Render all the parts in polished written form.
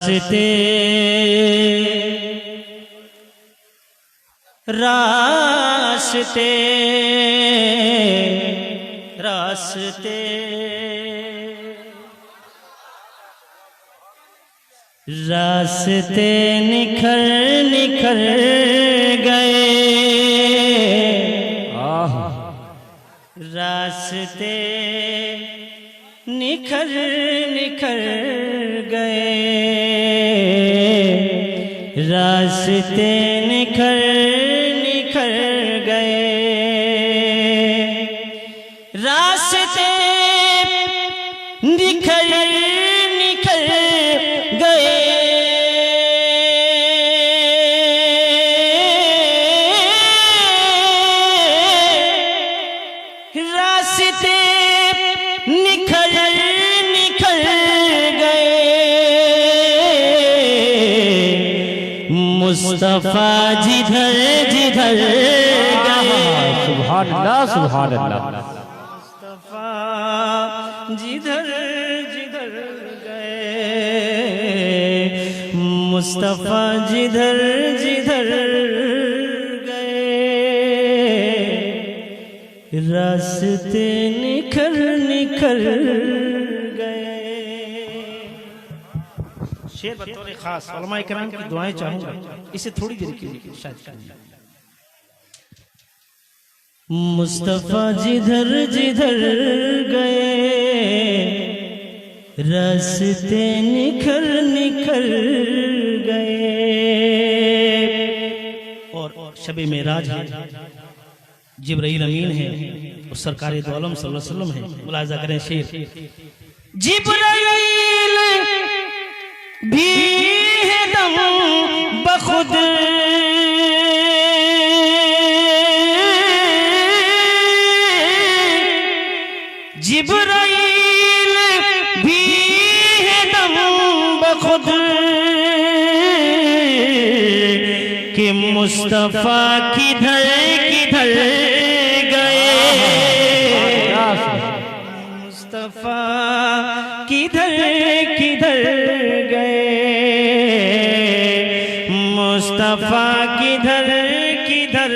रास्ते रास्ते रास्ते रास्ते निखर निखर गए, रास्ते निखर निखर गए, रास्ते निखर निखर गए, रास्ते निखर निखर गए, रास्ते निखर निखर गए, मुस्तफा जिधर जिधर गए, सुभान अल्लाह सुभान अल्लाह। मुस्तफा जिधर जिधर गए, मुस्तफा जिधर जिधर गए, रास्ते निखर निखर गए। शेर बतौर खास उलमाए किराम की दुआएं चाहूंगा, इसे थोड़ी देर के लिए शायद करेंगे। मुस्तफा जिधर जिधर गए, रास्ते निखर निखर गए। और शबे मेराज है, जिब्राइल अमीन है और सरकार दो आलम सल्लल्लाहु अलैहि वसल्लम है। मुलाजा करें शेर। जिब्राइल भी है दम बखुद, जिब्राइल भी है दम बखुद, कि मुस्तफा किधर किधर गए, मुस्तफा किधर किधर गए, मुस्तफा किधर किधर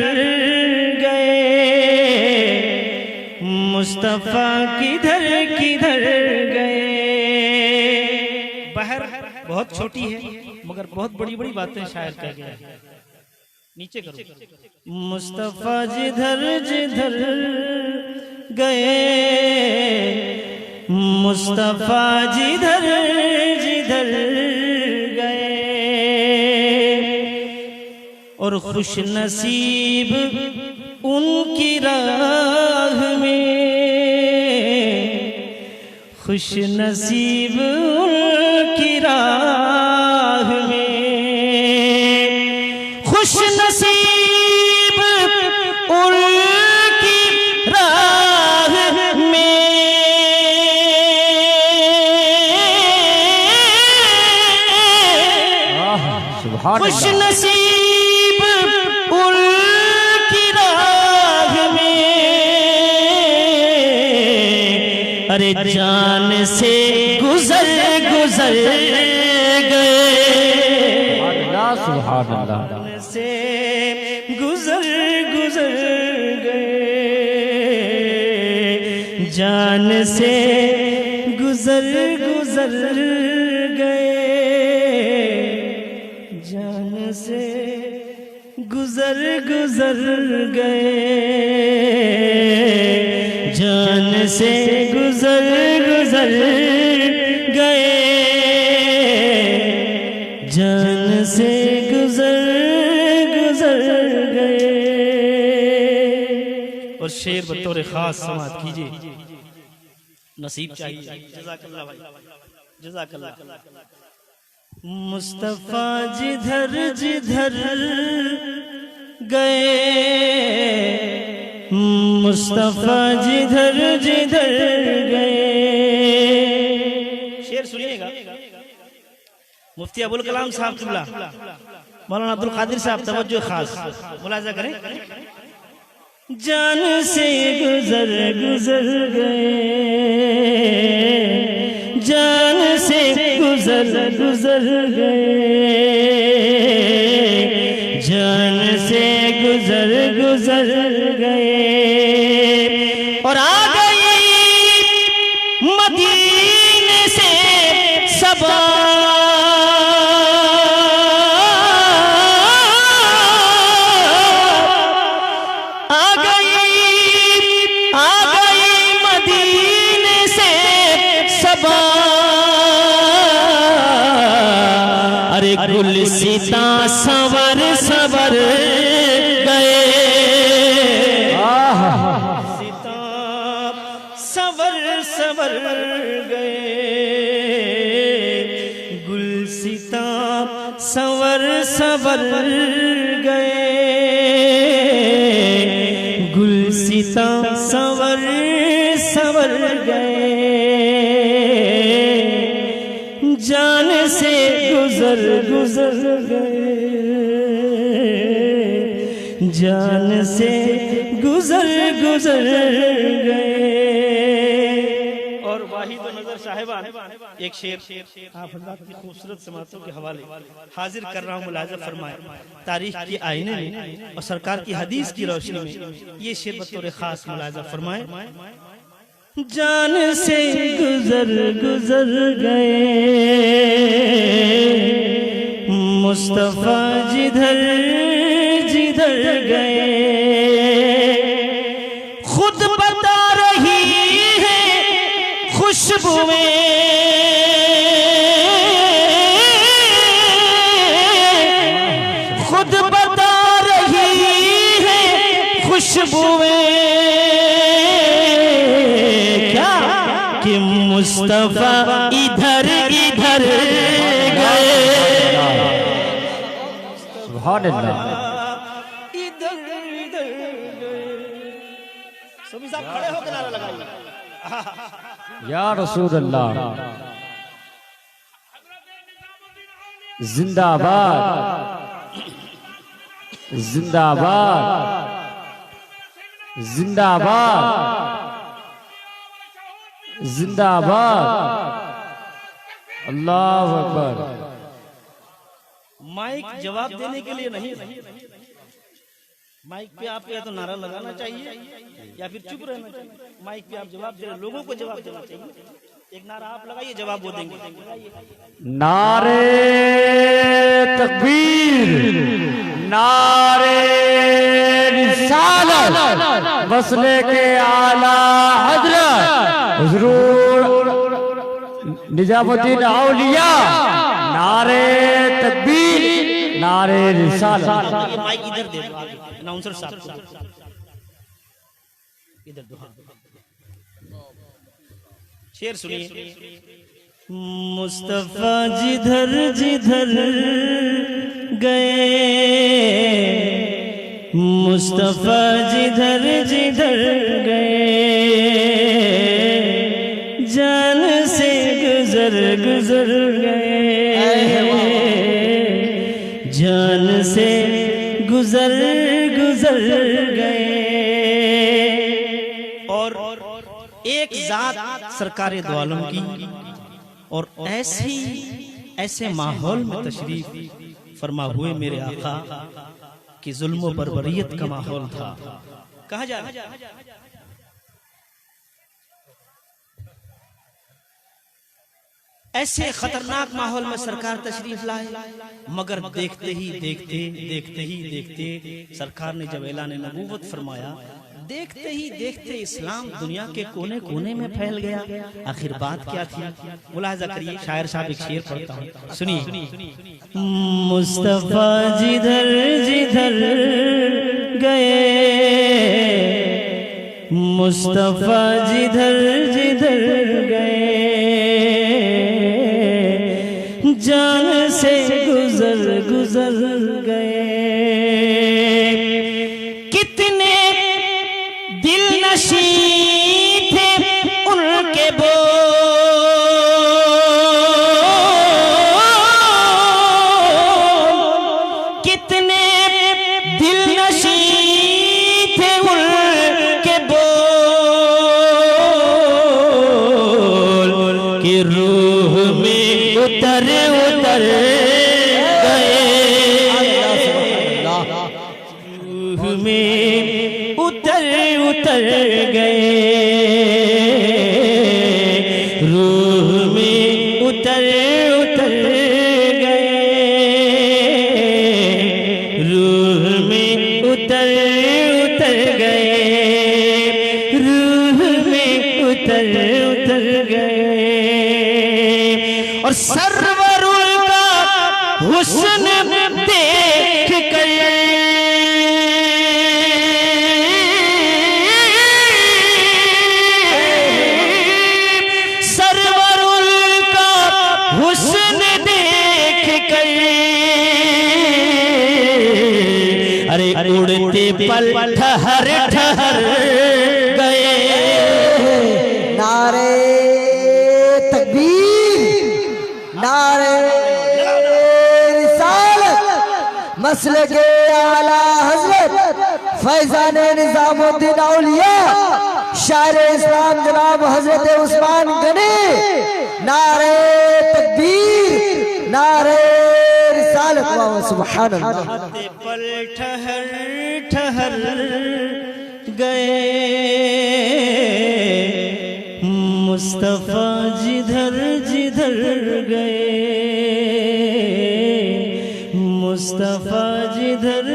गए, मुस्तफा किधर किधर गए। बहर बहुत छोटी है मगर बहुत बड़ी बड़ी बातें शायर कह गया है। नीचे करो। मुस्तफा जिधर जिधर गए, मुस्तफा जिधर जिधर गए, और खुश नसीब उनकी राह में, खुश नसीब उनकी राह में, खुश नसीब उनकी राह में, खुश नसीब उनकी राह में, अरे जान से गुजर गुजर गए, सुभान अल्लाह। जान से गुजर गुजर गए, जान से गुजर गुजर गए, जान से गुजर गुजर गए, जान से गुजर गुजर गए, जान से गुजर गुजर गए। और शेर बतौर खास समाअत कीजिए, नसीब चाहिए। जज़ाकल्लाह भाई, जज़ाकल्लाह। मुस्तफा जिधर जिधर गए, मुस्तफा जिधर जिधर गए। शेर सुनिएगा। मुफ्ती अबुल कलाम साहब किबला, मौलाना अब्दुल कादिर साहब, तवज्जो खास, मुलाजा करें। जान से गुजर गुजर गए, जान से गुजर गुजर गुजर गए, जान से गुजर गुजर गए। और आ गई मदीने से सबा, गुलसिता संवर संवर गए, सीता संवर संवर गए, गुलसिता संवर संवर गए, गुलसिता संवर संवर गए। जान से गुजर गुजर गए, जान से गुजर गुजर गए। और वाहिद नजर साहिबान एक शेर आप हज़रात की खूबसूरत समातों के हवाले हाजिर कर रहा हूँ, मुलाज़ा फरमाए। तारीख की आईने में और सरकार की हदीस की रोशनी में ये शेर बतौर खास मुलाज़ा फरमाए। जान से गुजर गुजर गए मुस्तफा जिधर जिधर गए, खुद बता रही है खुशबुएं, खुद बता रही है खुशबुएं कि मुस्तफा इधर इधर गए। सुभान अल्लाह, इधर इधर गए। सभी साहब खड़े होकर नारा लगाइए, या रसूल अल्लाह जिंदाबाद जिंदाबाद जिंदाबाद जिंदाबाद, अल्लाह अकबर। माइक जवाब देने के लिए नहीं, माइक पे आपको या तो नारा लगाना चाहिए या फिर चुप रहना चाहिए। माइक पे आप जवाब दे रहे, लोगों को जवाब देना चाहिए। एक नारा आप लगाइए, जवाब वो देंगे। नारे तकबीर, नारे रिसालत, मसले के आला हजरत हुजूर निजामुद्दीन औलिया, नारे तकबीर, नारे रिसालत। ये माइक इधर दे दो, अनाउंसर साहब इधर दो। शेर सुनिए। मुस्तफा जिधर जिधर गए, मुस्तफा जिधर जिधर गए, जान से गुजर गुजर गए, जान से गुजर गुजर गए। और एक जात सरकार दो आलम की, और ऐसे माहौल में तशरीफ फरमा हुए मेरे आका कि जुल्म व बर्बरियत का माहौल था। कहा जा रहा है ऐसे खतरनाक माहौल में सरकार तशरीफ लाए, मगर देखते ही देखते देखते ही देखते सरकार ने जब ऐलान नबूवत फरमाया, देखते ही देखते इस्लाम दुनिया के कोने कोने में फैल गया। आखिर बात क्या थी, मुलाहिजा करिए। शायर साहब एक शेर पढ़ता हूँ, सुनिए। मुस्तफा जिधर जिधर गए, मुस्तफा जिधर जिधर गए, जान से गुजर गुजर गए। कितने दिल नशी थे उनके बोल, कितने दिल नशी थे उनके बोल, कि रूह में उतर उतर गए, रूह में उतर गए, रूह में उतर गए, रूह में उतर गए। और सरवरुल का हुस्न देख कर हुस्न देख कर अरे उड़ते पल ठहर गए। नारे तकबीर, नारे रिसालत, मसले के आला हजरत फैजान निजामुद्दीन औलिया शायर इस्लाम जनाब हजरत उस्मान गनी, नारे तकबीर, नारे रिसालत, वाह सुभान अल्लाह। पल ठहर गए, मुस्तफा जिधर गए, मुस्तफा जिधर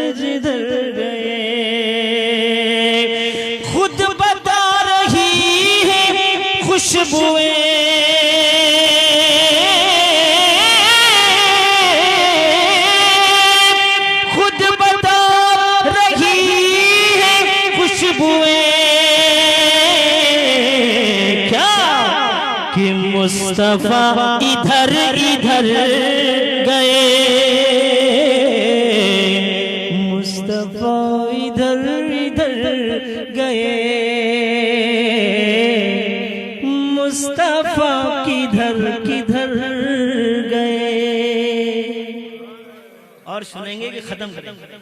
गए, खुद बता रही है खुशबुएं, खुद बता रही है खुशबुएं, क्या कि मुस्तफा इधर गए, मुस्तफा इधर गए, मुस्तफा किधर गए। और सुनेंगे कि खत्म करेंगे।